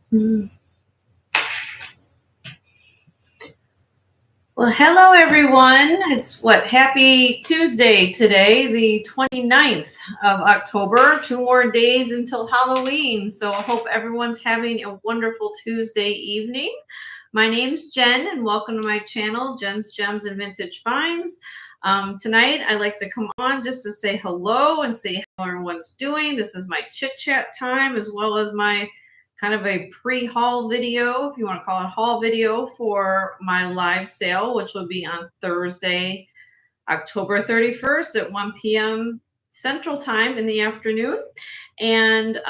Well, hello everyone. It's happy Tuesday today, the 29th of October. 2 more days until Halloween. So I hope everyone's having a wonderful Tuesday evening. My name's Jen and welcome to my channel, Jen's Gems and Vintage Finds. Tonight I'd like to come on just to say hello and see how everyone's doing. This is my chit chat time as well as my kind of a pre-haul video, if you want to call it haul video, for my live sale, which will be on Thursday, October 31st at 1 p.m. Central Time in the afternoon. And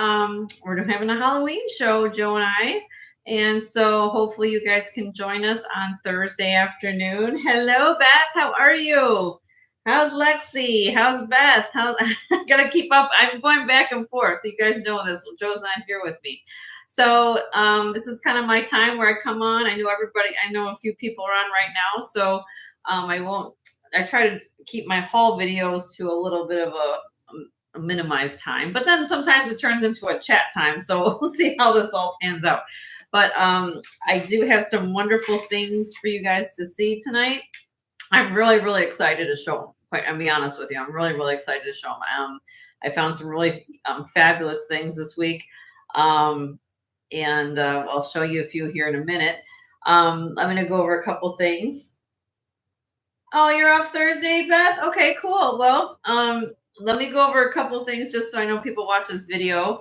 we're having a Halloween show, Joe and I. And so hopefully you guys can join us on Thursday afternoon. Hello, Beth. How are you? How's Lexi? How's Beth? I gotta keep up. I'm going back and forth. You guys know this. Joe's not here with me. So this is kind of my time where I come on. I know a few people are on right now. So I try to keep my haul videos to a little bit of a minimized time, but then sometimes it turns into a chat time. So we'll see how this all pans out. But I do have some wonderful things for you guys to see tonight. I'm really, really excited to show them. I'll be honest with you. I'm really, really excited to show them. I found some really fabulous things this week. And I'll show you a few here in a minute. I'm going to go over a couple things. Oh, you're off Thursday, Beth? Okay, cool. Well, let me go over a couple things just so I know people watch this video.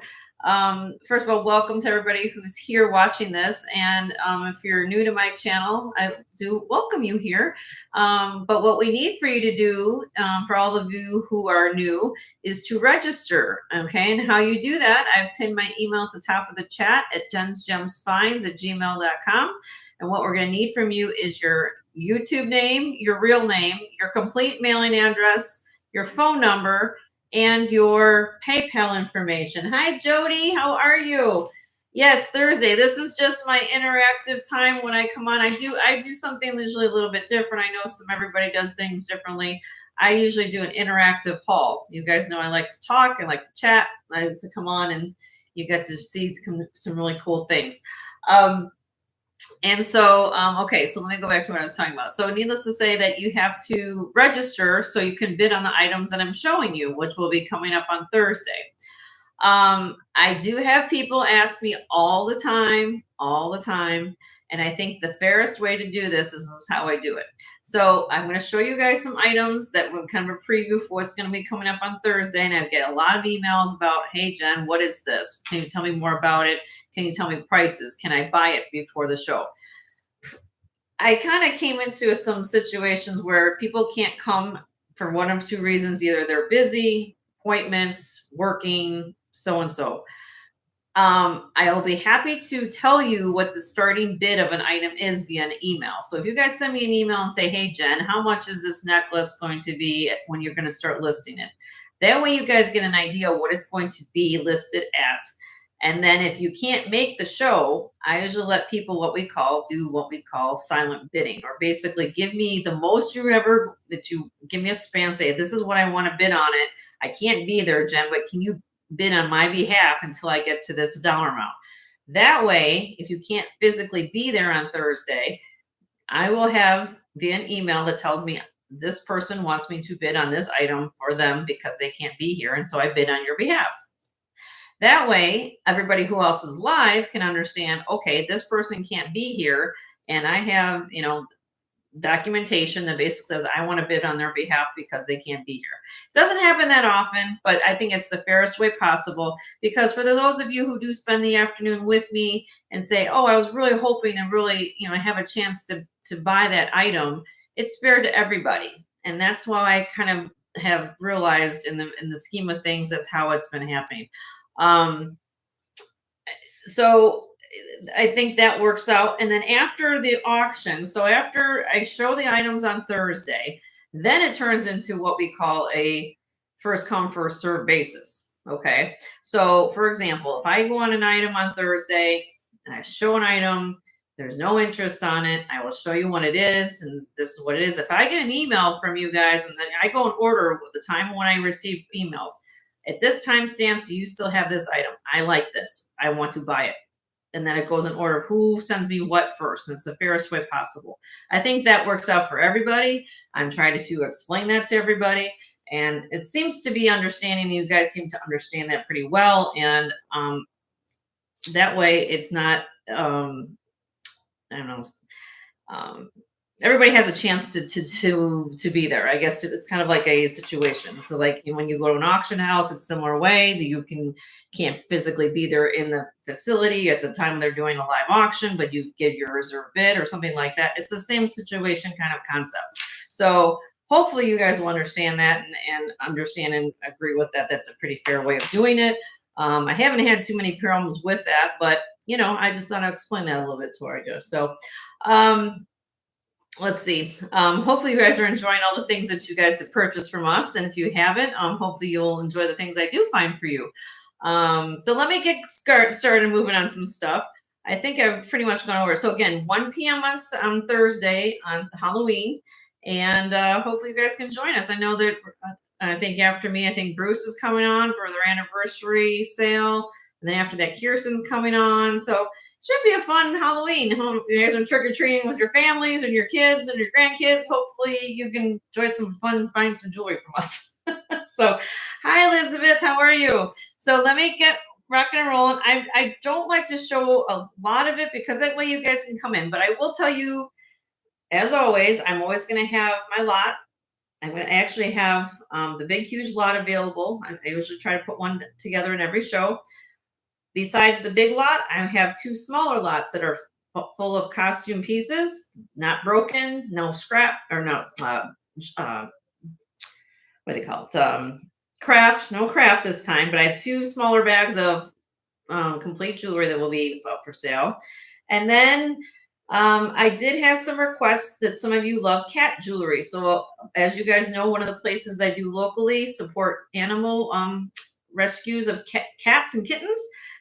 First of all, welcome to everybody who's here watching this. And if you're new to my channel, I do welcome you here. But what we need for you to do, for all of you who are new, is to register. Okay, and how you do that, I've pinned my email at the top of the chat at jensgemsfinds@gmail.com. And what we're going to need from you is your YouTube name, your real name, your complete mailing address, your phone number, and your PayPal information. Hi, Jody. How are you? Yes, Thursday. This is just my interactive time when I come on. I do something usually a little bit different. I know everybody does things differently. I usually do an interactive haul. You guys know I like to talk. I like to chat. I like to come on and you get to see some really cool things. And so, okay, so let me go back to what I was talking about. So needless to say that you have to register so you can bid on the items that I'm showing you, which will be coming up on Thursday. I do have people ask me all the time, and I think the fairest way to do this is how I do it. So I'm going to show you guys some items that were kind of a preview for what's going to be coming up on Thursday. And I get a lot of emails about, hey, Jen, what is this? Can you tell me more about it? Can you tell me prices? Can I buy it before the show? I kind of came into some situations where people can't come for one of two reasons. Either they're busy, appointments, working, so and so. I'll be happy to tell you what the starting bid of an item is via an email. So if you guys send me an email and say, hey, Jen, how much is this necklace going to be when you're going to start listing it? That way you guys get an idea what it's going to be listed at. And then if you can't make the show, I usually let people do what we call silent bidding, or basically give me the most that you give me a span, say, this is what I want to bid on it. I can't be there, Jen, but can you bid on my behalf until I get to this dollar amount? That way, if you can't physically be there on Thursday, I will have via an email that tells me this person wants me to bid on this item for them because they can't be here. And so I bid on your behalf. That way, everybody who else is live can understand, okay, this person can't be here. And I have, documentation that basically says I want to bid on their behalf because they can't be here. It doesn't happen that often, but I think it's the fairest way possible, because for those of you who do spend the afternoon with me and say, oh, I was really hoping and really, have a chance to buy that item, it's fair to everybody. And that's why I kind of have realized in the scheme of things, that's how it's been happening. So I think that works out. And then after the auction, so after I show the items on Thursday, then it turns into what we call a first come, first serve basis. Okay. So for example, if I go on an item on Thursday and I show an item, there's no interest on it, I will show you what it is. And this is what it is. If I get an email from you guys and then I go and order with the time when I receive emails, at this timestamp, do you still have this item? I like this. I want to buy it. and then it goes in order of who sends me what first. And it's the fairest way possible. I think that works out for everybody. I'm trying to explain that to everybody. And it seems to be understanding. You guys seem to understand that pretty well. And that way it's not, I don't know, everybody has a chance to be there. I guess it's kind of like a situation. So like when you go to an auction house, it's a similar way that you can't physically be there in the facility at the time they're doing a live auction, but you give your reserve bid or something like that. It's the same situation kind of concept. So hopefully you guys will understand that and understand and agree with that. That's a pretty fair way of doing it. I haven't had too many problems with that, but I just thought I'd explain that a little bit to our guys. So let's see. Hopefully you guys are enjoying all the things that you guys have purchased from us. And if you haven't, hopefully you'll enjoy the things I do find for you. So let me get started moving on some stuff. I think I've pretty much gone over. So again, 1 p.m. on Thursday on Halloween. And hopefully you guys can join us. I know that I think after me, I think Bruce is coming on for their anniversary sale. And then after that, Kirsten's coming on. So should be a fun Halloween. You guys are trick-or-treating with your families and your kids and your grandkids. Hopefully you can enjoy some fun, find some jewelry from us. So, hi, Elizabeth. How are you? So let me get rocking and rolling. I don't like to show a lot of it because that way you guys can come in. But I will tell you, as always, I'm always going to have my lot. I'm going to actually have the big, huge lot available. I usually try to put one together in every show. Besides the big lot, I have 2 smaller lots that are full of costume pieces, not broken, no scrap, or no, what do they call it? Craft, no craft this time, but I have 2 smaller bags of complete jewelry that will be up for sale. And then I did have some requests that some of you love cat jewelry. So as you guys know, one of the places I do locally support animal rescues of cats and kittens.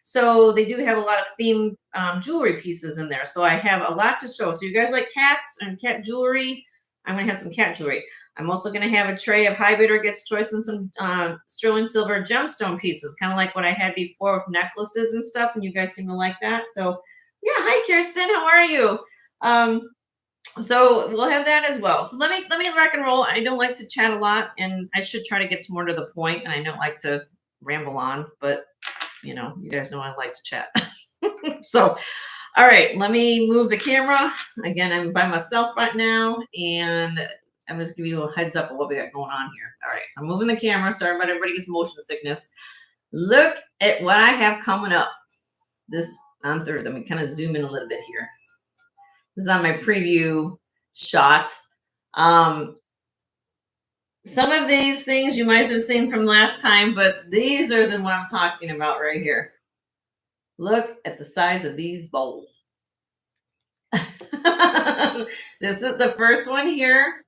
So they do have a lot of themed jewelry pieces in there. So I have a lot to show. So you guys like cats and cat jewelry? I'm going to have some cat jewelry. I'm also going to have a tray of High Bidder Gets Choice and some sterling silver gemstone pieces, kind of like what I had before with necklaces and stuff. And you guys seem to like that. So yeah, hi Kirsten, how are you? So we'll have that as well. So let me rock and roll. I don't like to chat a lot, and I should try to get more to the point. And I don't like to ramble on, but you guys know I like to chat. So, all right, let me move the camera. Again, I'm by myself right now, and I'm just giving you a heads up of what we got going on here. All right, so I'm moving the camera. Sorry about everybody gets motion sickness. Look at what I have coming up this on Thursday. Let me kind of zoom in a little bit here. This is on my preview shot. Some of these things you might have seen from last time, but these are the one I'm talking about right here. Look at the size of these bowls. This is the first one here.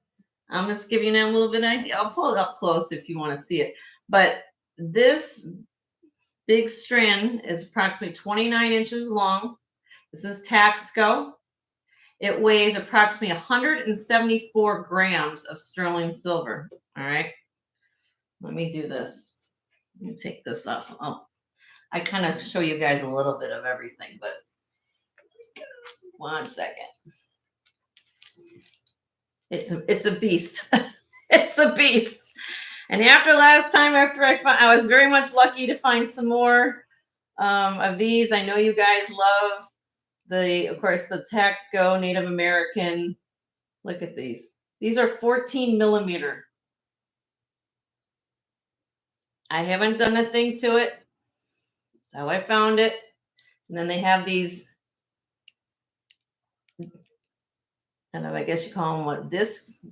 I'm just giving you a little bit of idea. I'll pull it up close if you want to see it. But this big strand is approximately 29 inches long. This is Taxco. It weighs approximately 174 grams of sterling silver. All right. Let me do this. Let me take this off. I kind of show you guys a little bit of everything, but 1 second. It's a beast. It's a beast. And after last time, I was very much lucky to find some more of these. I know you guys love of course, the Taxco Native American. Look at these. These are 14 millimeter. I haven't done a thing to it. That's how I found it. And then they have these, kind of, I guess you call them what, discs,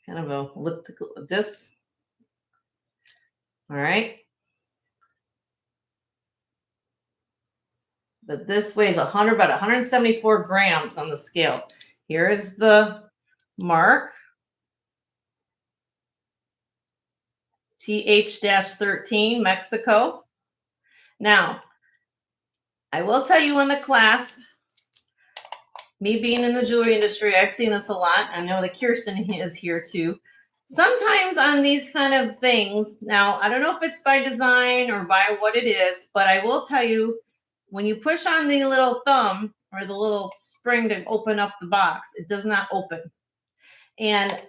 kind of a elliptical disc. All right. But this weighs about 174 grams on the scale. Here is the mark. TH-13, Mexico. Now, I will tell you in the class, me being in the jewelry industry, I've seen this a lot. I know that Kirsten is here too. Sometimes on these kind of things, now, I don't know if it's by design or by what it is, but I will tell you, when you push on the little thumb or the little spring to open up the box, it does not open. And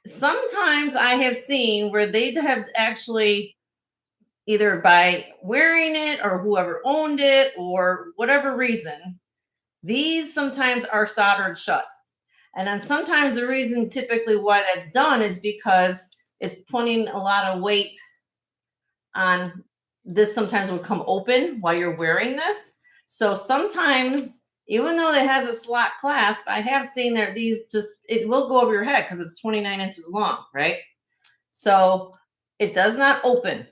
sometimes I have seen where they have actually, either by wearing it or whoever owned it or whatever reason, these sometimes are soldered shut. And then sometimes the reason typically why that's done is because it's putting a lot of weight on this. Sometimes will come open while you're wearing this. So sometimes, even though it has a slot clasp, I have seen that these just, it will go over your head because it's 29 inches long, right? So it does not open,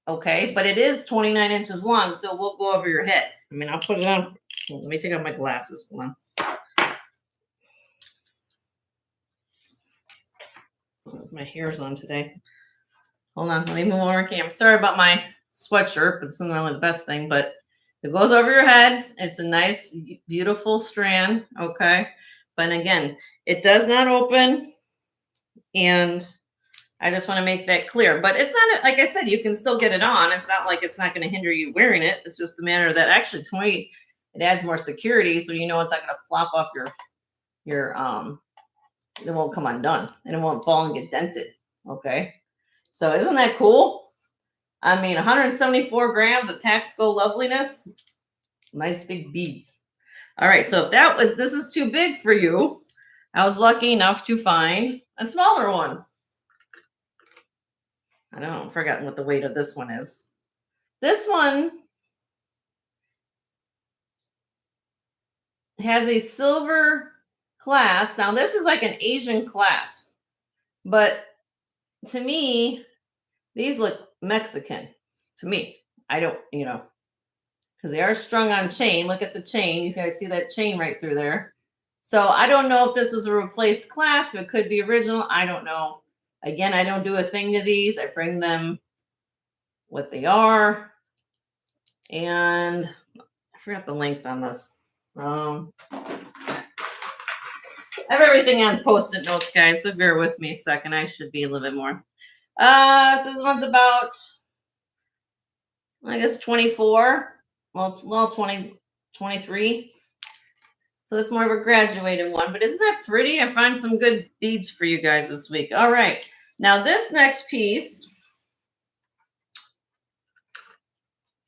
okay? But it is 29 inches long, so it will go over your head. I mean, I'll put it on. Let me take out my glasses. Hold on. My hair's on today. Hold on, let me move over camera. Sorry about my sweatshirt, but it's not really the best thing, but it goes over your head. It's a nice, beautiful strand, okay? But again, it does not open, and I just want to make that clear. But it's not, like I said, you can still get it on. It's not like it's not going to hinder you wearing it. It's just a matter that actually, to me, it adds more security, so you know it's not going to flop off your it won't come undone, and it won't fall and get dented, okay? So isn't that cool? I mean, 174 grams of tactical loveliness. Nice big beads. All right, so if this is too big for you, I was lucky enough to find a smaller one. I don't know, I've forgotten what the weight of this one is. This one has a silver clasp. Now, this is like an Asian clasp, but to me, these look Mexican to me. I don't, because they are strung on chain. Look at the chain. You guys see that chain right through there. So I don't know if this was a replaced clasp. It could be original. I don't know. Again, I don't do a thing to these. I bring them what they are. And I forgot the length on this. I have everything on Post-it notes, guys, so bear with me a second. I should be a little bit more. This one's about, I guess, 24. Well, 20, 23. So that's more of a graduated one. But isn't that pretty? I found some good beads for you guys this week. All right. Now, this next piece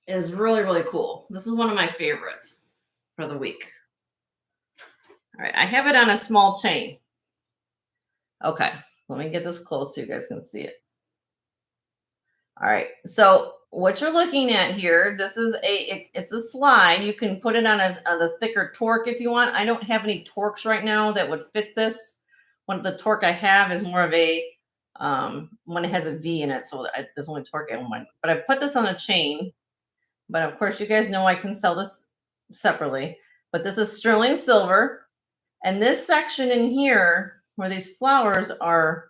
is really, really cool. This is one of my favorites for the week. All right. I have it on a small chain. Okay. Let me get this close so you guys can see it. All right. So what you're looking at here, this is it's a slide. You can put it on a thicker torque if you want. I don't have any torques right now that would fit this. One of the torque I have is more of a one that has a V in it, so there's only torque in one. But I put this on a chain. But of course, you guys know I can sell this separately. But this is sterling silver, and this section in here where these flowers are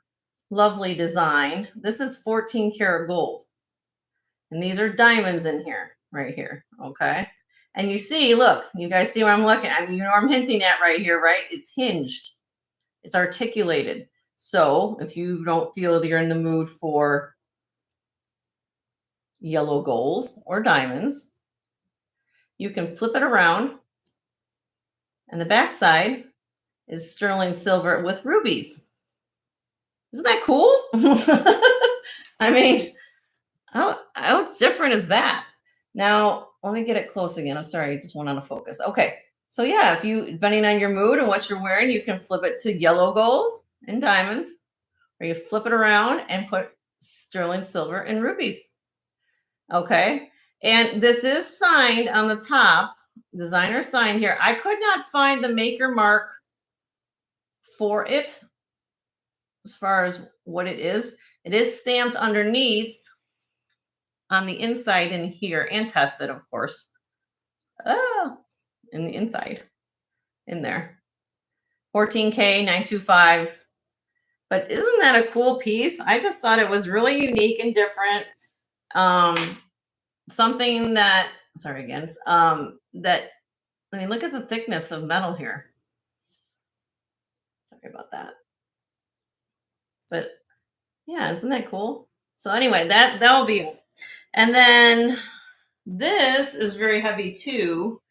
lovely designed, this is 14 karat gold. And these are diamonds in here, right here, okay? And you see, look, you guys see where I'm looking? I mean, you know where I'm hinting at right here, right? It's hinged. It's articulated. So if you don't feel that you're in the mood for yellow gold or diamonds, you can flip it around. And the backside is sterling silver with rubies. Isn't that cool? I mean, how different is that? Now, let me get it close again. I'm sorry, I just went out of focus. Okay, so yeah, if you, depending on your mood and what you're wearing, you can flip it to yellow gold and diamonds, or you flip it around and put sterling silver and rubies. Okay, and this is signed on the top, designer sign here. I could not find the maker mark for it as far as what it is. It is stamped underneath on the inside in here and tested, of course. Oh, in the inside, in there. 14K 925. But isn't that a cool piece? I just thought it was really unique and different. Something that, sorry again, that, I mean, look at the thickness of metal here. Sorry about that. But yeah, isn't that cool? So anyway, that'll be it. And then This is very heavy too.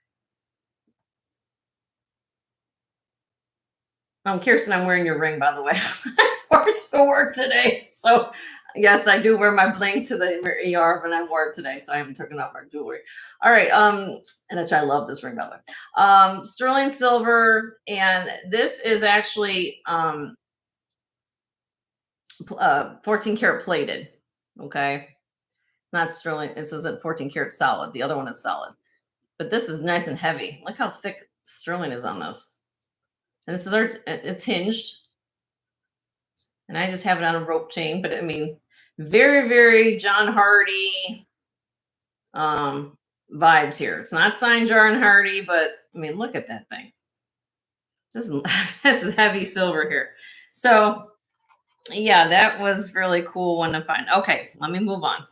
Kirsten, I'm wearing your ring, by the way. I wore it to work today. So, yes, I do wear my bling to the ER, but I wore it today, so I haven't taken off my jewelry. All right. And which I love this ring, by the way. Sterling silver, and this is actually 14 karat plated. Okay. Not sterling. This isn't 14 karat solid. The other one is solid. But this is nice and heavy. Look how thick sterling is on this. And this is it's hinged. And I just have it on a rope chain, but I mean, very, very John Hardy vibes here. It's not signed John Hardy, but I mean, look at that thing. This is heavy silver here. So yeah, that was really cool one to find. Okay, let me move on.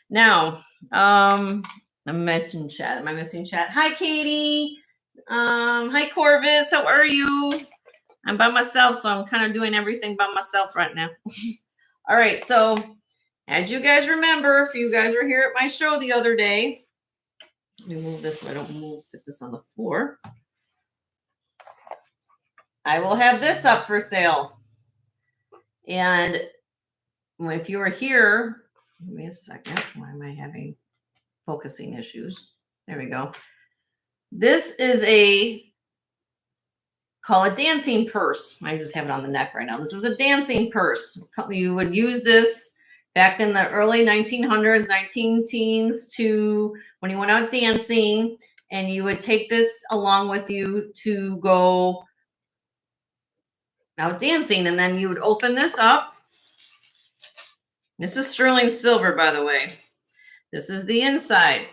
Now, I'm missing chat. Am I missing chat? Hi, Katie. Hi, Corvus. How are you? I'm by myself, so I'm kind of doing everything by myself right now. All right, so as you guys remember, if you guys were here at my show the other day, let me move this so I don't put this on the floor. I will have this up for sale. And if you were here, give me a second. Why am I having focusing issues? There we go. This is call it dancing purse. I just have it on the neck right now. This is a dancing purse. You would use this back in the early 1900s, 19 teens to when you went out dancing, and you would take this along with you to go out dancing, and then you would open this up. This is sterling silver, by the way. This is the inside.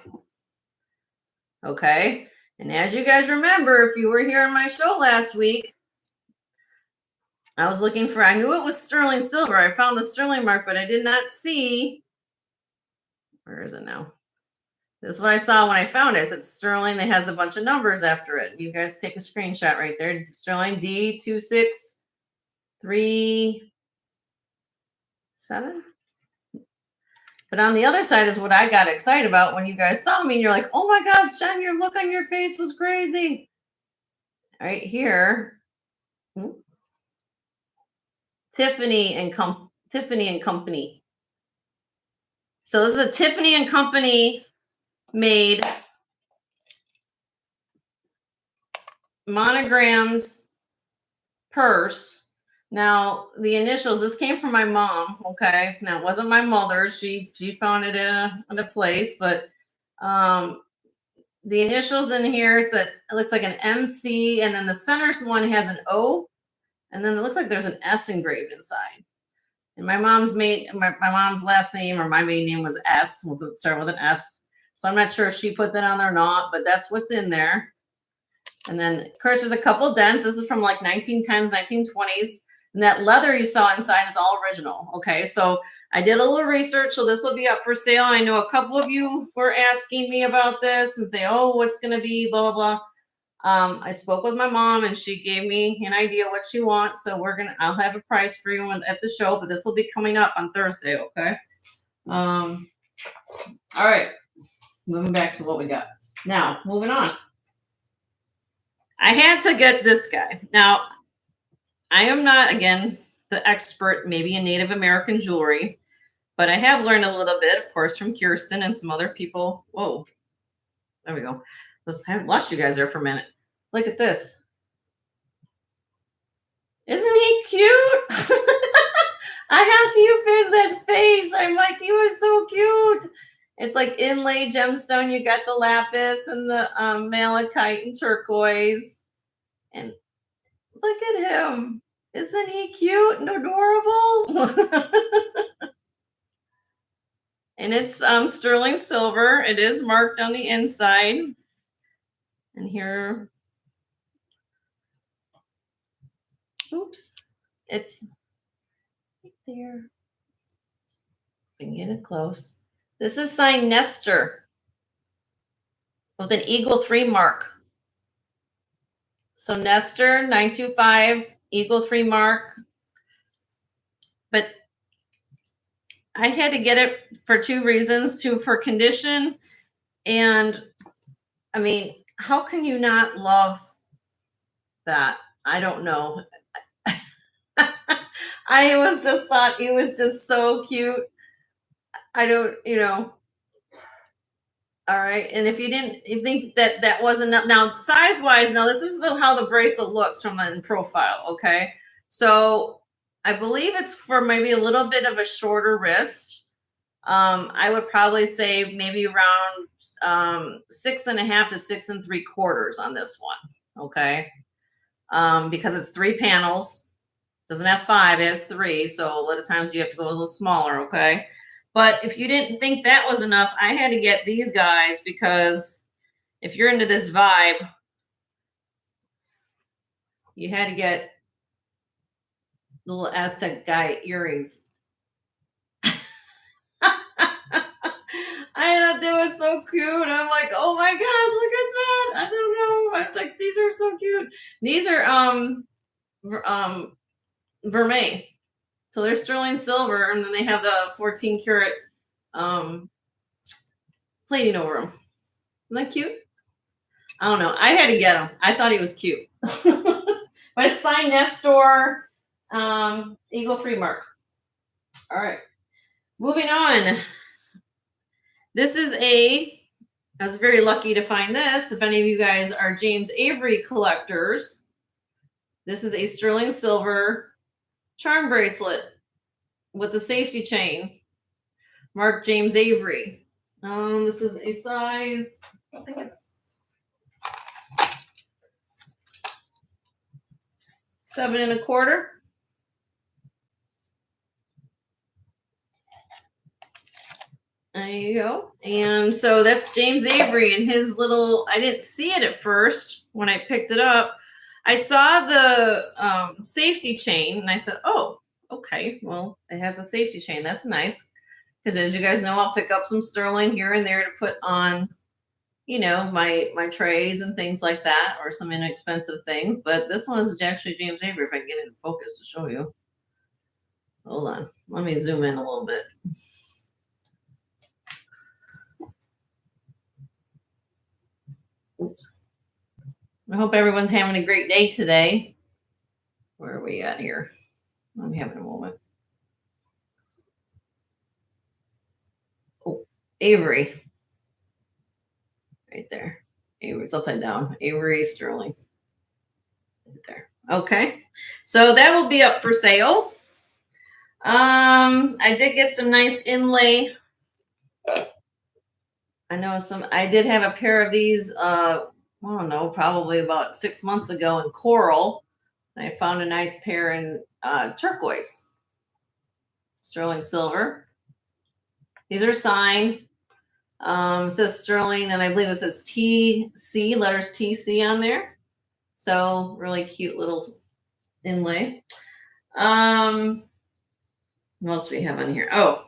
Okay. And as you guys remember, if you were here on my show last week, I was looking for, I knew it was sterling silver. I found the sterling mark, but I did not see, where is it now? This is what I saw when I found it. It's sterling. It has a bunch of numbers after it. You guys take a screenshot right there. Sterling D263 7. But on the other side is what I got excited about when you guys saw me. And you're like, oh my gosh, Jen, your look on your face was crazy. Right here. Tiffany and Company. So this is a Tiffany and Company made monogrammed purse. Now, the initials, this came from my mom, okay? Now, it wasn't my mother. She found it in a place, but the initials in here, it looks like an MC, and then the center one has an O, and then it looks like there's an S engraved inside. And my mom's last name, or my maiden name, was S. We'll start with an S. So I'm not sure if she put that on there or not, but that's what's in there. And then, of course, there's a couple dents. This is from like 1910s, 1920s. And that leather you saw inside is all original. Okay, so I did a little research, so this will be up for sale. I know a couple of you were asking me about this and say, oh, what's going to be, blah, blah, blah. I spoke with my mom, and she gave me an idea what she wants. So I'll have a price for you at the show, but this will be coming up on Thursday, okay? All right, moving back to what we got. Now, moving on. I had to get this guy. Now, I am not, again, the expert, maybe in Native American jewelry, but I have learned a little bit, of course, from Kirsten and some other people. Whoa, there we go. I lost you guys there for a minute. Look at this. Isn't he cute? How cute is that face? I'm like, he was so cute. It's like inlaid gemstone. You got the lapis and the malachite and turquoise. And look at him. Isn't he cute and adorable? And it's sterling silver. It is marked on the inside. And here, oops, it's right there. I can get it close. This is signed Nestor with an Eagle 3 mark. So Nestor 925 Eagle 3 mark. But I had to get it for two reasons. For condition, And I mean, how can you not love that? I don't know. I was just thought it was just so cute. I don't, all right. And if you think that that wasn't now size wise, now this is how the bracelet looks from in profile. Okay. So I believe it's for maybe a little bit of a shorter wrist. I would probably say maybe around 6.5 to 6 3/4 on this one. Okay. Because it's 3 panels. Doesn't have 5, it has 3. So a lot of times you have to go a little smaller, okay? But if you didn't think that was enough, I had to get these guys because if you're into this vibe, you had to get little Aztec guy earrings. I thought that was so cute. I'm like, oh my gosh, look at that. I don't know. I was like, these are so cute. These are vermeil. So they're sterling silver, and then they have the 14 karat plating over them. Isn't that cute? I don't know. I had to get him. I thought he was cute. But it's signed Nestor, Eagle 3 mark. All right. Moving on. This is I was very lucky to find this. If any of you guys are James Avery collectors, this is a sterling silver charm bracelet with the safety chain. Mark James Avery. This is a size, I think it's 7 1/4. There you go. And so that's James Avery and his little, I didn't see it at first when I picked it up. I saw the safety chain and I said, oh, okay, well, it has a safety chain. That's nice. Because as you guys know, I'll pick up some sterling here and there to put on, my trays and things like that, or some inexpensive things. But this one is actually James Avery, if I can get it in focus to show you. Hold on. Let me zoom in a little bit. Oops. I hope everyone's having a great day today. Where are we at here? I'm having a moment. Oh, Avery. Right there. Avery's upside down. Avery Sterling. Right there. Okay. So that will be up for sale. I did get some nice inlay. I did have a pair of these, I don't know, probably about 6 months ago in coral. I found a nice pair in turquoise, sterling silver. These are signed. It says sterling, and I believe it says TC, letters TC on there. So really cute little inlay. What else do we have on here? Oh,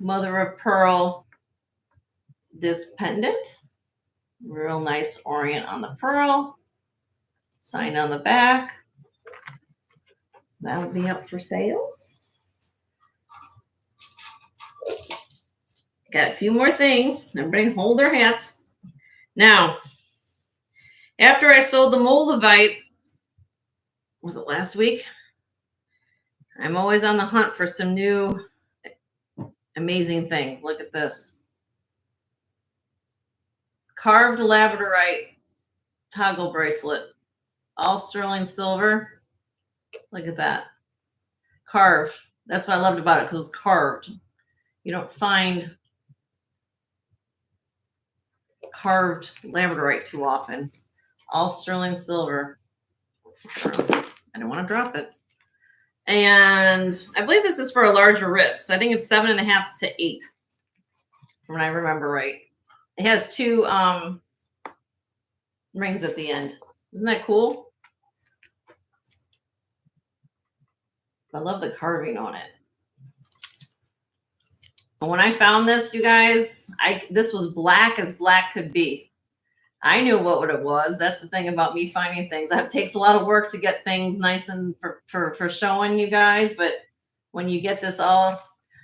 mother of pearl disc pendant. Real nice orient on the pearl. Sign on the back. That'll be up for sale. Got a few more things. Everybody hold their hats. Now, after I sold the Moldavite, was it last week? I'm always on the hunt for some new amazing things. Look at this. Carved labradorite toggle bracelet. All sterling silver. Look at that. Carved. That's what I loved about it, because it was carved. You don't find carved labradorite too often. All sterling silver. I don't want to drop it. And I believe this is for a larger wrist. I think it's 7.5 to 8, when I remember right. It has 2 rings at the end. Isn't that cool? I love the carving on it. And when I found this, you guys, this was black as black could be. I knew what it was. That's the thing about me finding things. It takes a lot of work to get things nice and for showing you guys. But when you get this all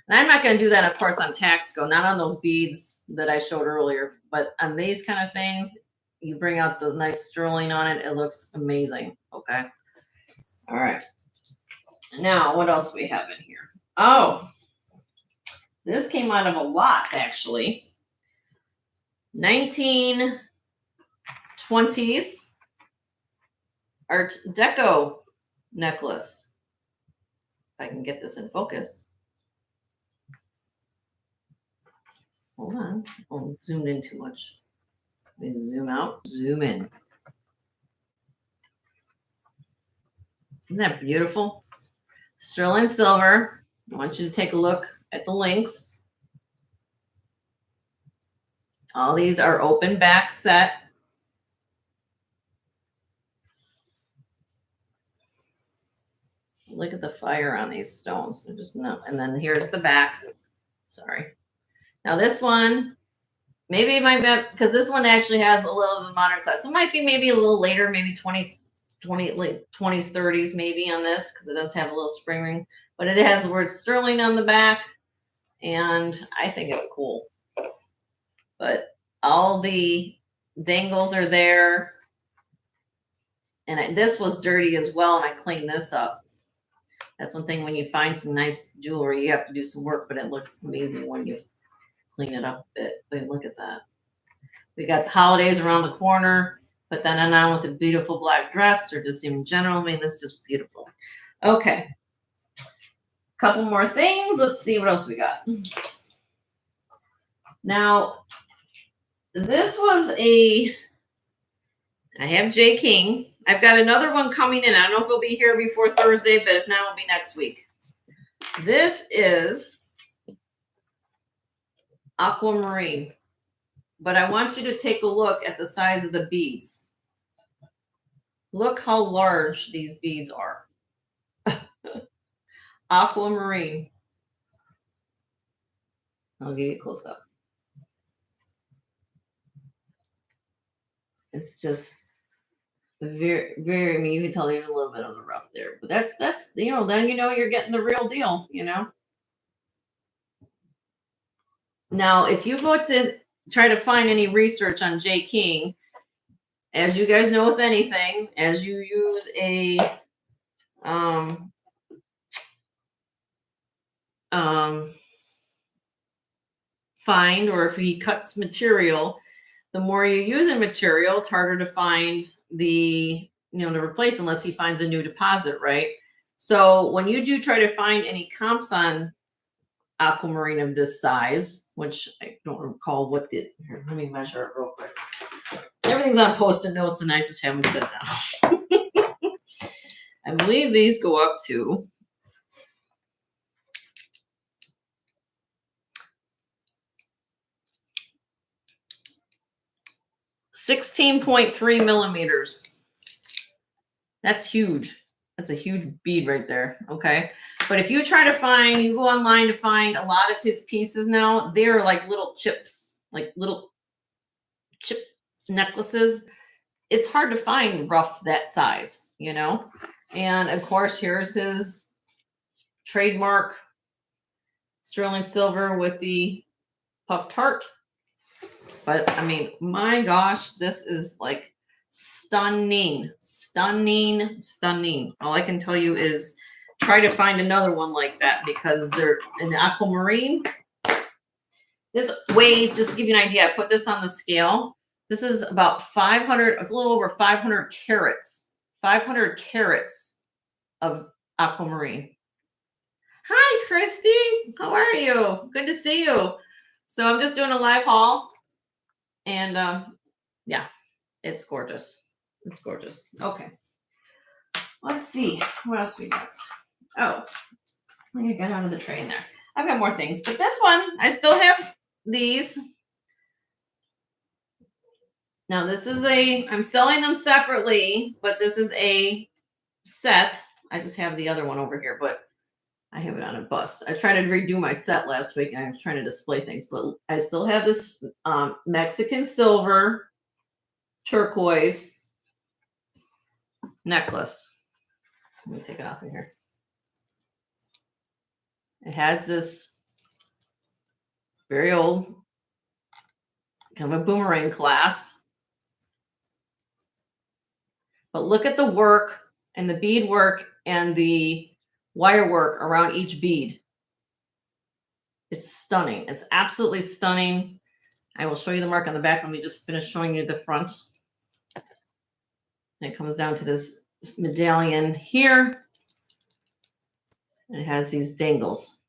And I'm not going to do that, of course, on Taxco, not on those beads that I showed earlier, but on these kind of things, you bring out the nice sterling on it. It looks amazing. Okay. All right. Now, what else we have in here? Oh, this came out of a lot, actually. 1920s Art Deco necklace. If I can get this in focus. Hold on. Oh, zoomed in too much. Let me zoom out, zoom in. Isn't that beautiful? Sterling silver. I want you to take a look at the links. All these are open back set. Look at the fire on these stones. They're just no. And then here's the back. Sorry. Now this one, maybe it might be, because this one actually has a little of a modern class. It might be maybe a little later, maybe 20, late 20s, 30s maybe on this, because it does have a little spring ring. But it has the word sterling on the back, and I think it's cool. But all the dangles are there. And this was dirty as well, and I cleaned this up. That's one thing when you find some nice jewelry, you have to do some work, but it looks amazing when you clean it up a bit. But look at that. We got the holidays around the corner, but then on with the beautiful black dress, or just in general. I mean, this is just beautiful. Okay. Couple more things. Let's see what else we got. Now, this was I have J. King. I've got another one coming in. I don't know if it'll be here before Thursday, but if not, it'll be next week. This is aquamarine. But I want you to take a look at the size of the beads. Look how large these beads are. Aquamarine. I'll give you a close up. It's just very, very, I mean, you can tell there's a little bit of the rough there, but that's, you know, then you know you're getting the real deal, you know. Now, if you go to try to find any research on J. King, as you guys know with anything, as you use a find, or if he cuts material, the more you use a material, it's harder to find the, you know, to replace unless he finds a new deposit, right? So when you do try to find any comps on aquamarine of this size, which I don't recall what the, here, let me measure it real quick. Everything's on Post-it notes and I just haven't sit down. I believe these go up to 16.3 millimeters. That's huge. That's a huge bead right there. Okay. But if you try to find, you go online to find a lot of his pieces now, they're like little chips, like little chip necklaces. It's hard to find rough that size, you know? And of course, here's his trademark sterling silver with the puffed heart. But I mean, my gosh, this is like stunning, stunning, stunning. All I can tell you is try to find another one like that, because they're in the aquamarine. This weighs, just to give you an idea, I put this on the scale. This is about 500, it's a little over 500 carats. 500 carats of aquamarine. Hi, Christy. How are you? Good to see you. So I'm just doing a live haul. And yeah, it's gorgeous. It's gorgeous. Okay. Let's see. What else we got? Oh, I think I got out of the train there. I've got more things, but this one, I still have these. Now this is I'm selling them separately, but this is a set. I just have the other one over here, but I have it on a bus. I tried to redo my set last week and I was trying to display things, but I still have this Mexican silver turquoise necklace. Let me take it off of here. It has this very old, kind of a boomerang clasp. But look at the work and the bead work and the wire work around each bead. It's stunning. It's absolutely stunning. I will show you the mark on the back. Let me just finish showing you the front. And it comes down to this medallion here. And it has these dangles.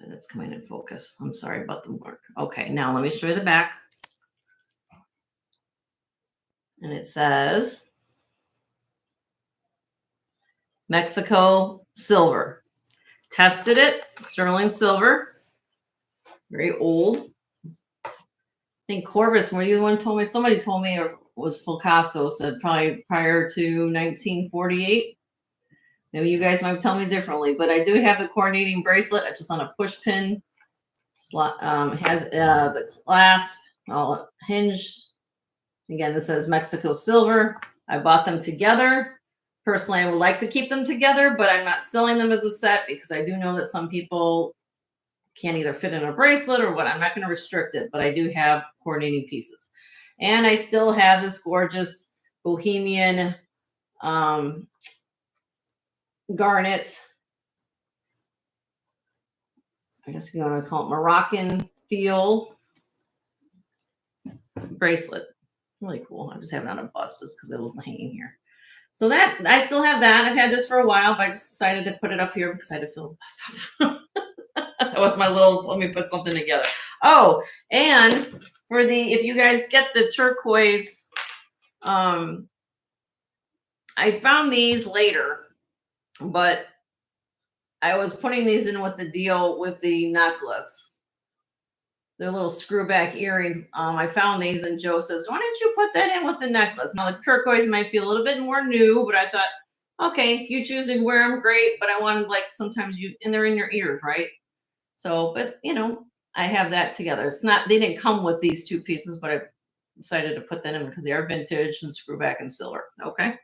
That's coming in focus. I'm sorry about the mark. Okay, now let me show you the back. And it says Mexico silver. Tested it, sterling silver. Very old. I think Corvus, were you the one who told me? Somebody told me it was Fulcasso, said probably prior to 1948. Maybe you guys might tell me differently, but I do have the coordinating bracelet. It's just on a push pin. Has the clasp all hinged. Again, this says Mexico silver. I bought them together. Personally, I would like to keep them together, but I'm not selling them as a set because I do know that some people can't either fit in a bracelet or what. I'm not going to restrict it, but I do have coordinating pieces. And I still have this gorgeous bohemian garnet. I guess you want to call it Moroccan feel bracelet. Really cool. I just have it on a bust just because it wasn't hanging here. So that I still have that. I've had this for a while, but I just decided to put it up here because I had to fill the bust up. That was my little, let me put something together. Oh, and for the, if you guys get the turquoise, I found these later, but I was putting these in with the deal with the necklace. They're little screw back earrings. I found these and Joe says, why don't you put that in with the necklace? Now the turquoise might be a little bit more new, but I thought, okay, if you choose to wear them, great. But I wanted, like, sometimes and they're in your ears, right? So, but you know, I have that together. It's not, they didn't come with these two pieces, but I decided to put them in because they are vintage and screw back and silver. Okay.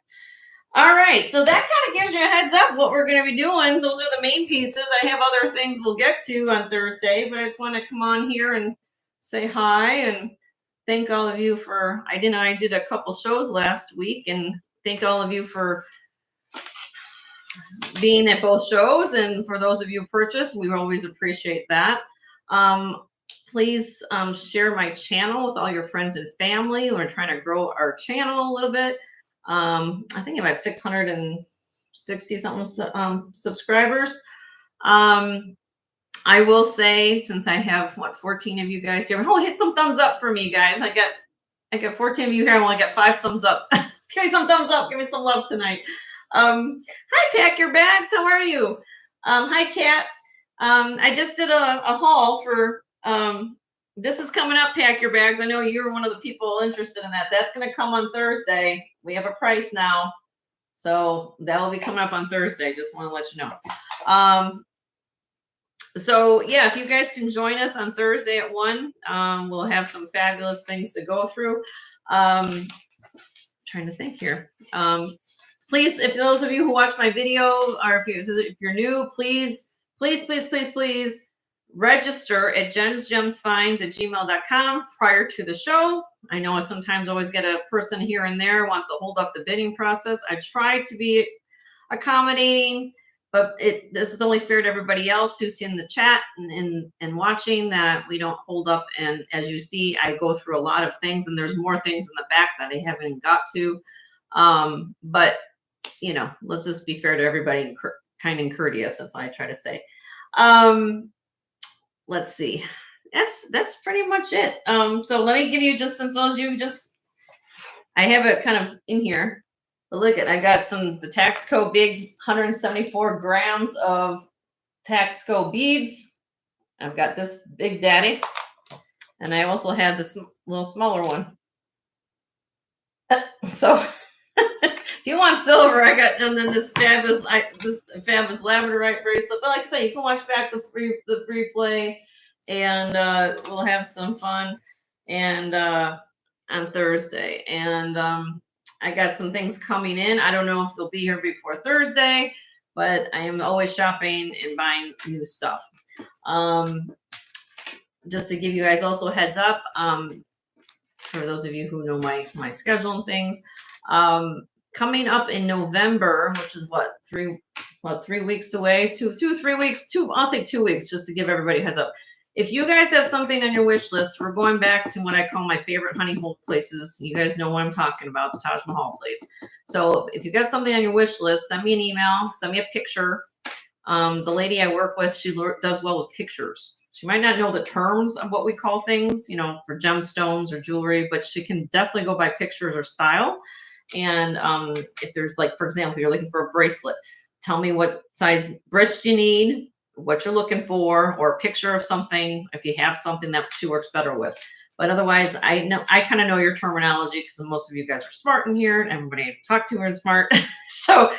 All right. So that kind of gives you a heads up what we're going to be doing. Those are the main pieces. I have other things we'll get to on Thursday, but I just want to come on here and say hi and thank all of you for, I did a couple shows last week, and thank all of you for being at both shows, and for those of you who purchased, we always appreciate that. Please share my channel with all your friends and family. We're trying to grow our channel a little bit. I think about 660 something subscribers. I will say, since I have 14 of you guys here, hit some thumbs up for me, guys. I got 14 of you here. I only got 5 thumbs up. Give me some thumbs up. Give me some love tonight. Hi, Pack Your Bags. How are you? Hi, Kat. I just did a haul for, this is coming up, Pack Your Bags. I know you're one of the people interested in that. That's going to come on Thursday. We have a price now. So that will be coming up on Thursday. Just want to let you know. So yeah, if you guys can join us on Thursday at 1, we'll have some fabulous things to go through. Trying to think here. Please, if those of you who watch my video, or if you're new, please register at jensgemsfinds@gmail.com prior to the show. I know I sometimes always get a person here and there wants to hold up the bidding process. I try to be accommodating, but this is only fair to everybody else who's in the chat and watching, that we don't hold up. And as you see, I go through a lot of things, and there's more things in the back that I haven't got to. But you know, let's just be fair to everybody and kind and courteous. That's what I try to say. Let's see. That's pretty much it. So let me give you just some, those you just, I have it kind of in here. But look at, I got the Taxco big 174 grams of Taxco beads. I've got this big daddy, and I also have this little smaller one. So if you want silver, I got, and then this fabulous labradorite bracelet. But like I say, you can watch back the replay, and we'll have some fun and on Thursday. And I got some things coming in. I don't know if they'll be here before Thursday, but I am always shopping and buying new stuff. just to give you guys also a heads up, for those of you who know my schedule and things, coming up in November, which is what, 3 weeks away, 3 weeks, I'll say 2 weeks, just to give everybody a heads up. If you guys have something on your wish list, we're going back to what I call my favorite honey hole places. You guys know what I'm talking about, the Taj Mahal place. So if you got something on your wish list, send me an email, send me a picture. The lady I work with, she does well with pictures. She might not know the terms of what we call things, you know, for gemstones or jewelry, but she can definitely go by pictures or style. And if there's, like, for example, you're looking for a bracelet, tell me what size wrist you need, what you're looking for, or a picture of something if you have something that she works better with. But otherwise, I kind of know your terminology because most of you guys are smart in here, and everybody I talk to is smart. So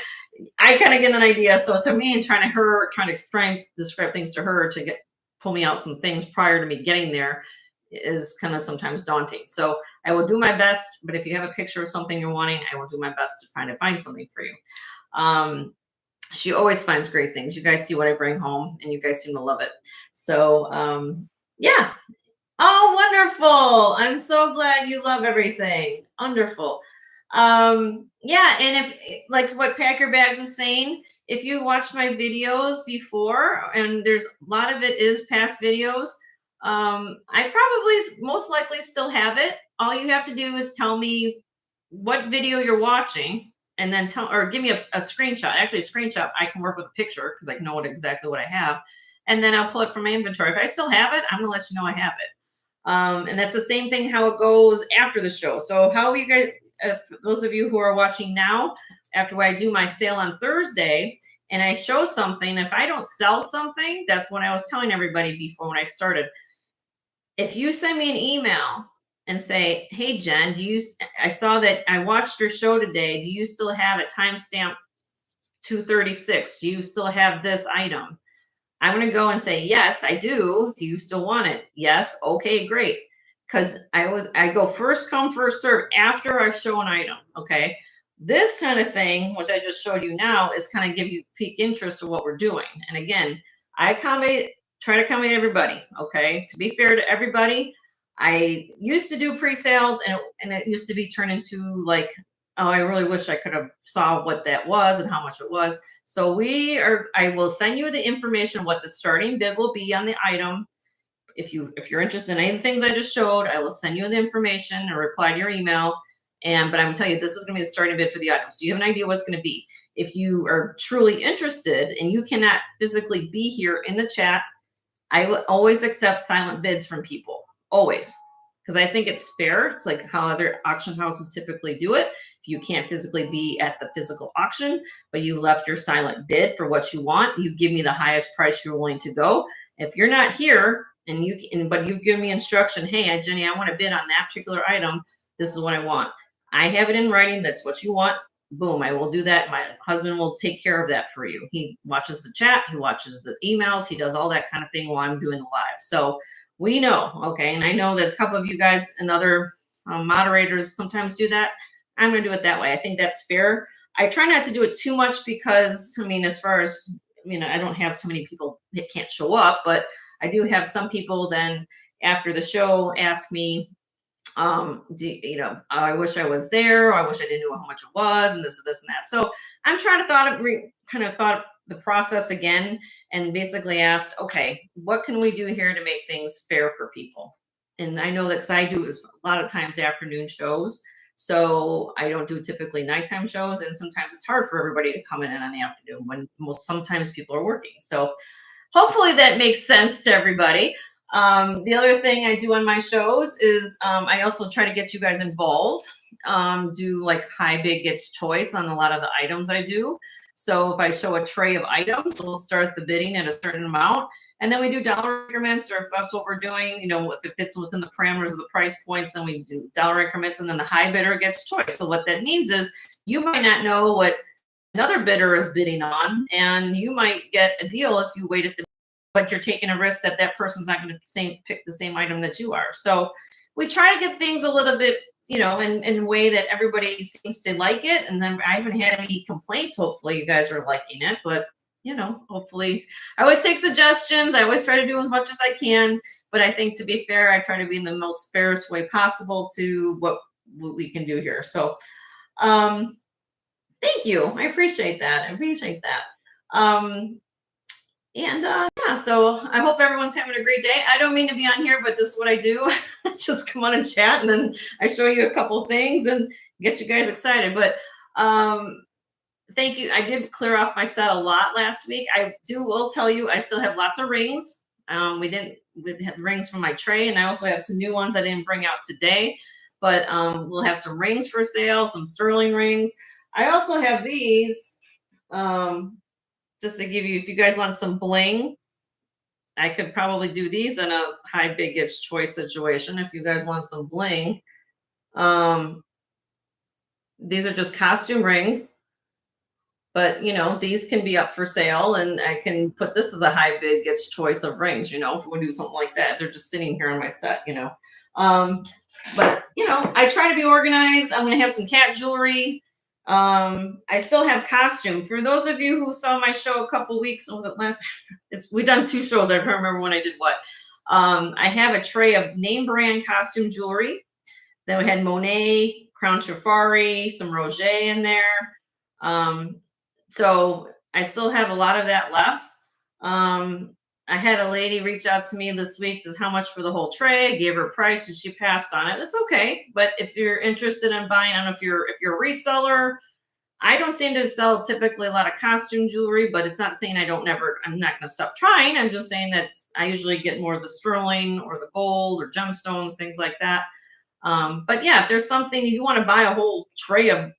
I kind of get an idea. So to me, trying to describe things to her to pull me out some things prior to me getting there is kind of sometimes daunting. So I will do my best, but if you have a picture of something you're wanting, I will do my best to find something for you. She always finds great things. You guys see what I bring home, and you guys seem to love it. So yeah. Oh, wonderful. I'm so glad you love everything. Wonderful. Yeah, and if, like what Pack Your Bags is saying, if you watch my videos before, and there's a lot of it is past videos, I probably most likely still have it. All you have to do is tell me what video you're watching, and then give me a screenshot. Actually, a screenshot, I can work with a picture because I know exactly what I have. And then I'll pull it from my inventory. If I still have it, I'm gonna let you know I have it. And that's the same thing how it goes after the show. So how you guys, if those of you who are watching now, after I do my sale on Thursday and I show something, if I don't sell something, that's what I was telling everybody before when I started. If you send me an email and say, hey, Jen, I saw that I watched your show today. Do you still have it timestamp 236? Do you still have this item? I'm going to go and say, yes, I do. Do you still want it? Yes. Okay, great. Because I go first come, first serve after I show an item. Okay. This kind of thing, which I just showed you now, is kind of give you peak interest of what we're doing. And again, I try to accommodate everybody. Okay. To be fair to everybody, I used to do pre-sales and it used to be turned into like, oh, I really wish I could have saw what that was and how much it was. So I will send you the information, what the starting bid will be on the item. If you're interested in any of the things I just showed, I will send you the information or reply to your email. But I'm gonna tell you, this is gonna be the starting bid for the item. So you have an idea what it's gonna be. If you are truly interested and you cannot physically be here in the chat, I will always accept silent bids from people, always. Because I think it's fair. It's like how other auction houses typically do it. If you can't physically be at the physical auction, but you left your silent bid for what you want, you give me the highest price you're willing to go. If you're not here but you've given me instruction, hey, Jenny, I want to bid on that particular item. This is what I want. I have it in writing. That's what you want. Boom, I will do that. My husband will take care of that for you. He watches the chat. He watches the emails. He does all that kind of thing while I'm doing the live. So we know, okay, and I know that a couple of you guys and other moderators sometimes do that. I'm going to do it that way. I think that's fair. I try not to do it too much because, I mean, as far as, I don't have too many people that can't show up, but I do have some people then after the show ask me, I wish I was there, or I wish I didn't know how much it was, and this and that. So I'm trying to thought the process again, and basically asked, okay, what can we do here to make things fair for people? And I know that because I do a lot of times afternoon shows, so I don't do typically nighttime shows, and sometimes it's hard for everybody to come in on the afternoon when sometimes people are working. So hopefully that makes sense to everybody. The other thing I do on my shows is I also try to get you guys involved, do like high bid gets choice on a lot of the items I do. So if I show a tray of items, we'll start the bidding at a certain amount. And then we do dollar increments, or if that's what we're doing, if it fits within the parameters of the price points, then we do dollar increments, and then the high bidder gets choice. So what that means is you might not know what another bidder is bidding on, and you might get a deal if you wait at the, but you're taking a risk that person's not going to pick the same item that you are. So we try to get things a little bit, in a way that everybody seems to like it. And then I haven't had any complaints. Hopefully you guys are liking it, but hopefully I always take suggestions. I always try to do as much as I can, but I think to be fair, I try to be in the most fairest way possible to what we can do here. So, um, thank you. I appreciate that. Yeah, so I hope everyone's having a great day. I don't mean to be on here, but this is what I do. Just come on and chat, and then I show you a couple things and get you guys excited. But thank you. I did clear off my set a lot last week. Will tell you, I still have lots of rings. We had rings from my tray, and I also have some new ones I didn't bring out today. But we'll have some rings for sale, some sterling rings. I also have these. Just to give you, if you guys want some bling, I could probably do these in a high big gets choice situation. If you guys want some bling, these are just costume rings, but these can be up for sale, and I can put this as a high big gets choice of rings. If we want to do something like that, they're just sitting here on my set. But I try to be organized. I'm going to have some cat jewelry. I still have costume. For those of you who saw my show a couple weeks, was it last? We've done 2 shows. I don't remember when I did what. I have a tray of name brand costume jewelry. Then we had Monet, Crown Safari, some Roger in there. So I still have a lot of that left. I had a lady reach out to me this week, says how much for the whole tray. I gave her a price and she passed on it. It's okay. But if you're interested in buying, I don't know if you're a reseller. I don't seem to sell typically a lot of costume jewelry, but it's not saying I'm not going to stop trying. I'm just saying that I usually get more of the sterling or the gold or gemstones, things like that. But yeah, if there's something, if you want to buy a whole tray of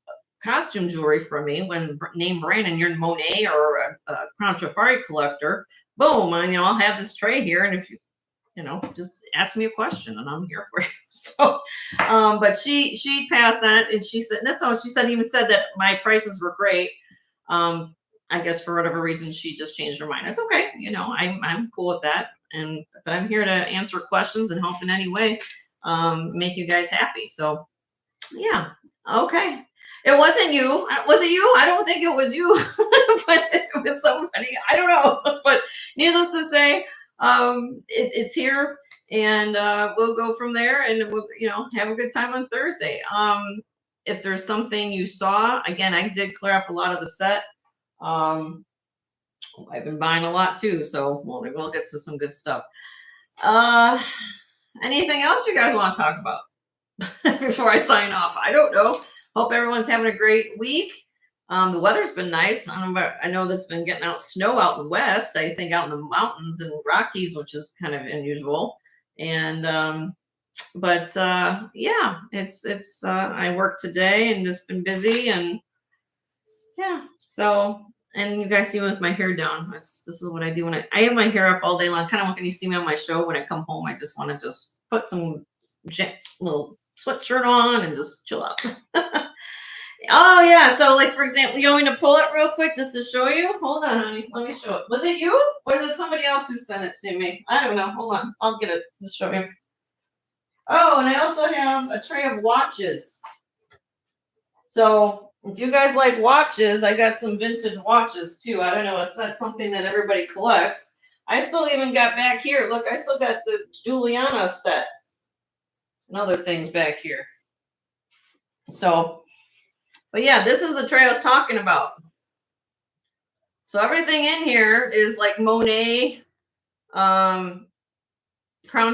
costume jewelry from me, when name brand and you're Monet or a Crown Safari collector, boom, I'll have this tray here, and if you just ask me a question and I'm here for you. So but she passed on it, and she said that's all she said. Even said that my prices were great. I guess for whatever reason she just changed her mind. It's okay, I'm cool with that, but I'm here to answer questions and help in any way make you guys happy. So yeah, okay. It wasn't you. Was it you? I don't think it was you, but it was somebody. I don't know. But needless to say, it's here, and we'll go from there, and we'll have a good time on Thursday. If there's something you saw, again, I did clear up a lot of the set. I've been buying a lot too, so maybe we'll get to some good stuff. Anything else you guys want to talk about before I sign off? I don't know. Hope everyone's having a great week. The weather's been nice. I know that's been getting out snow out in the west. I think out in the mountains and Rockies, which is kind of unusual. And yeah, it's I worked today and just been busy, and yeah. So, and you guys see me with my hair down. This is what I do when I have my hair up all day long. Kind of like when you see me on my show, when I come home, I just want to just put some little sweatshirt on and just chill out. Oh yeah, so like for example, you want me to pull it real quick just to show you? Hold on, honey. Let me show it. Was it you or is it somebody else who sent it to me? I don't know. Hold on. I'll get it to show you. Oh, and I also have a tray of watches. So if you guys like watches, I got some vintage watches too. I don't know. It's not something that everybody collects. I still even got back here. Look, I still got the Juliana set and other things back here. So, but yeah, this is the tray I was talking about. So everything in here is like Monet, Crown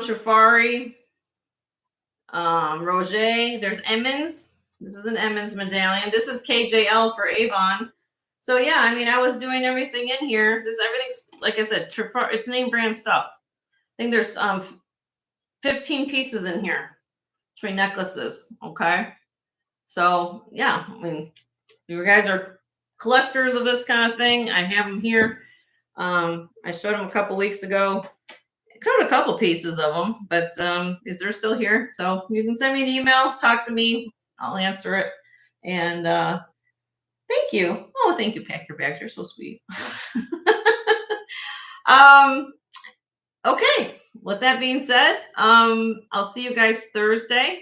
Safari, Roger. There's Emmons. This is an Emmons medallion. This is KJL for Avon. So yeah, I mean, I was doing everything in here. Everything's, like I said, it's name brand stuff. I think there's 15 pieces in here between necklaces. Okay. So yeah, I mean, you guys are collectors of this kind of thing. I have them here. I showed them a couple weeks ago. I caught a couple pieces of them, but they're still here. So you can send me an email, talk to me. I'll answer it. And thank you. Oh, thank you. Pack your bags. You're so sweet. Okay. With that being said, I'll see you guys Thursday.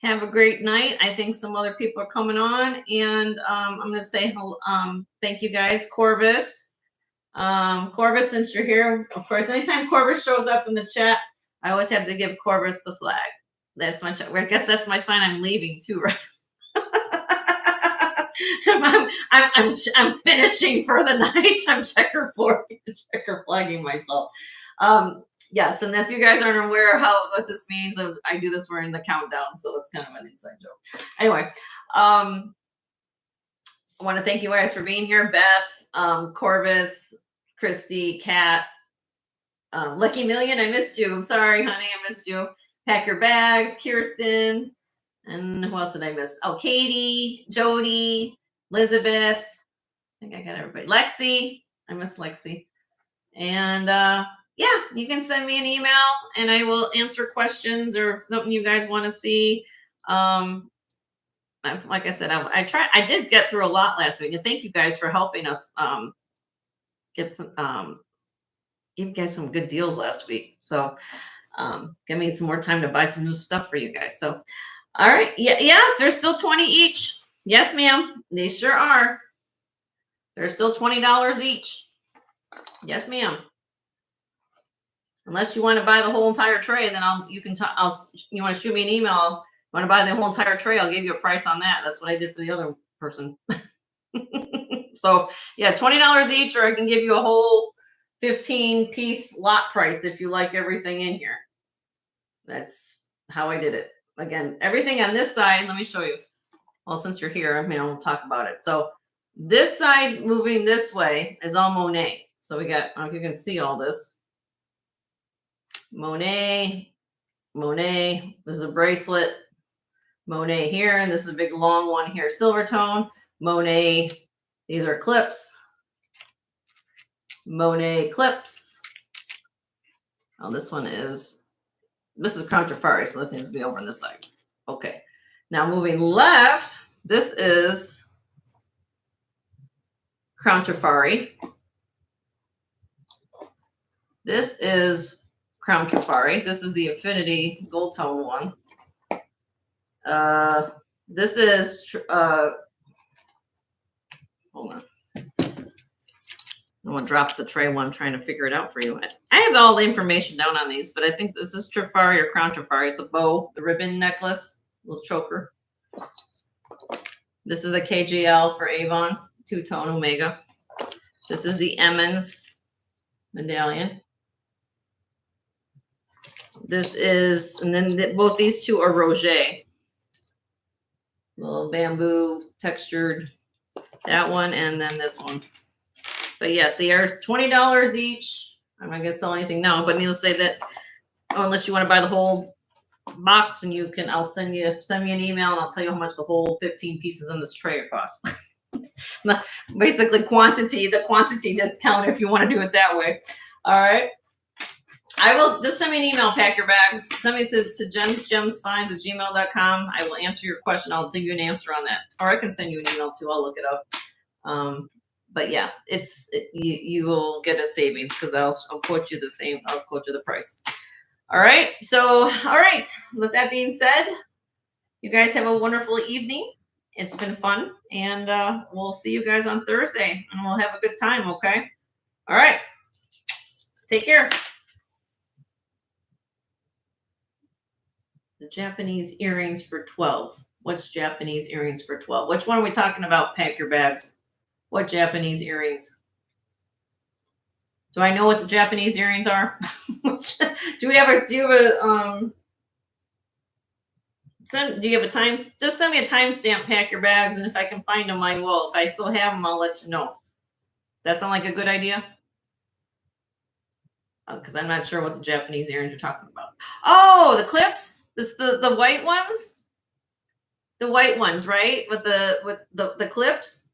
Have a great night. I think some other people are coming on, and I'm going to say thank you guys, Corvus, Corvus, since you're here, of course, anytime Corvus shows up in the chat, I always have to give Corvus the flag. That's my. I guess that's my sign. I'm leaving too, right? I'm finishing for the night. I'm checker flagging myself. Yes, and if you guys aren't aware what this means, I do this. We're in the countdown, so that's kind of an inside joke. Anyway, I want to thank you guys for being here, Beth, Corvus, Christy, Kat, Lucky Million. I missed you. I'm sorry, honey. I missed you. Pack your bags, Kirsten. And who else did I miss? Oh, Katie, Jody, Elizabeth. I think I got everybody. Lexi. I missed Lexi. And yeah, you can send me an email and I will answer questions or something you guys want to see. Like I said, I did get through a lot last week. And thank you guys for helping us get some give you guys some good deals last week. So give me some more time to buy some new stuff for you guys. So all right. Yeah, there's still 20 each. Yes, ma'am. They sure are. They're still $20 each. Yes, ma'am. Unless you want to buy the whole entire tray, then you want to shoot me an email. You want to buy the whole entire tray, I'll give you a price on that. That's what I did for the other person. So yeah, $20 each, or I can give you a whole 15-piece lot price if you like everything in here. That's how I did it. Again, everything on this side, let me show you. Well, since you're here, I mean, we'll talk about it. So this side moving this way is all Monet. So we got, I don't know if you can see all this. Monet, this is a bracelet. Monet here, and this is a big long one here, silver tone. Monet, these are clips. Monet clips. Oh, this is Crown Trafari, so this needs to be over on this side. Okay. Now moving left, this is Crown Trafari. This is Crown Trafari. This is the Infinity gold tone one. This is hold on. I'm gonna drop the tray one, trying to figure it out for you. I have all the information down on these, but I think this is Trafari or Crown Trafari. It's a bow, the ribbon necklace, little choker. This is a KGL for Avon, two-tone Omega. This is the Emmons medallion. This is, and then both these two are Roger. Little bamboo textured, that one, and then this one. But yes, they are $20 each. I'm not gonna sell anything now, but needless to say that, unless you want to buy the whole box, and send me an email and I'll tell you how much the whole 15 pieces in this tray cost. Basically the quantity discount if you want to do it that way. All right. I will just send me an email, pack your bags. Send me to jensgemsfinds@gmail.com. I will answer your question. I'll give you an answer on that. Or I can send you an email too. I'll look it up. But yeah, you will get a savings because I'll quote you the same. I'll quote you the price. All right. So, all right. With that being said, you guys have a wonderful evening. It's been fun. And we'll see you guys on Thursday. And we'll have a good time, okay? All right. Take care. The Japanese earrings for 12. What's Japanese earrings for 12? Which one are we talking about? Pack your bags. What Japanese earrings? Do I know what the Japanese earrings are? Do you have a time? Just send me a timestamp, pack your bags, and if I can find them, I will. If I still have them, I'll let you know. Does that sound like a good idea? Because I'm not sure what the Japanese earrings you're talking about. Oh, the clips? The white ones? The white ones, right? With the clips?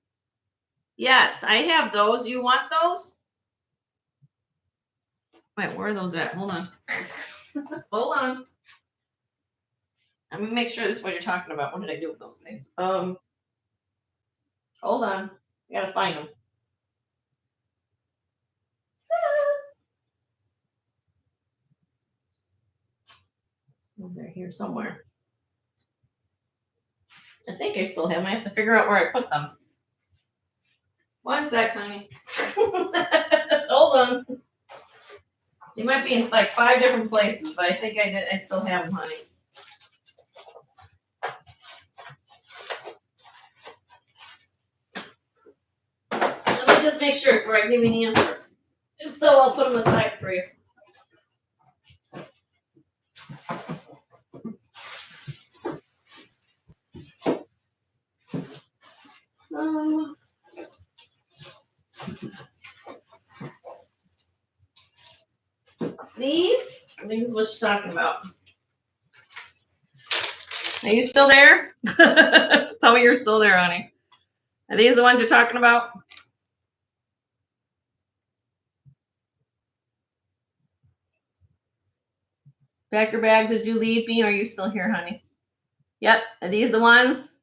Yes, I have those. You want those? Wait, where are those at? Hold on. Hold on. Let me make sure this is what you're talking about. What did I do with those things? Hold on. I gotta find them. They're here somewhere. I think I still have them. I have to figure out where I put them. One sec, honey. Hold on. You might be in like 5 different places, but I think I still have them, honey. Let me just make sure before I give you the answer. Just so I'll put them aside for you. These? I think this is what she's talking about. Are you still there? Tell me you're still there, honey. Are these the ones you're talking about? Pack your bags. Did you leave me? Or are you still here, honey? Yep. Are these the ones?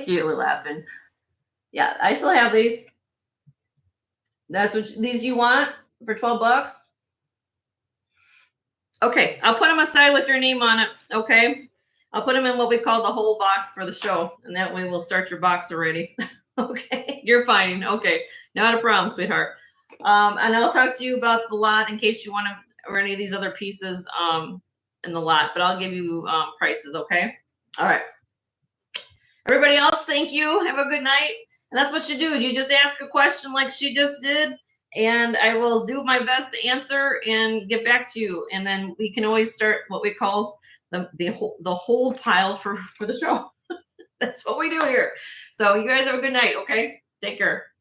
You're laughing. Yeah, I still have these. That's what these you want for $12? Okay, I'll put them aside with your name on it. Okay, I'll put them in what we call the whole box for the show, and that way we'll start your box already. Okay, you're fine. Okay, not a problem, sweetheart. And I'll talk to you about the lot in case you want to, or any of these other pieces in the lot. But I'll give you prices. Okay. All right. Everybody else, thank you. Have a good night. And that's what you do. You just ask a question like she just did, and I will do my best to answer and get back to you. And then we can always start what we call the hold pile for the show. That's what we do here. So you guys have a good night. Okay. Take care.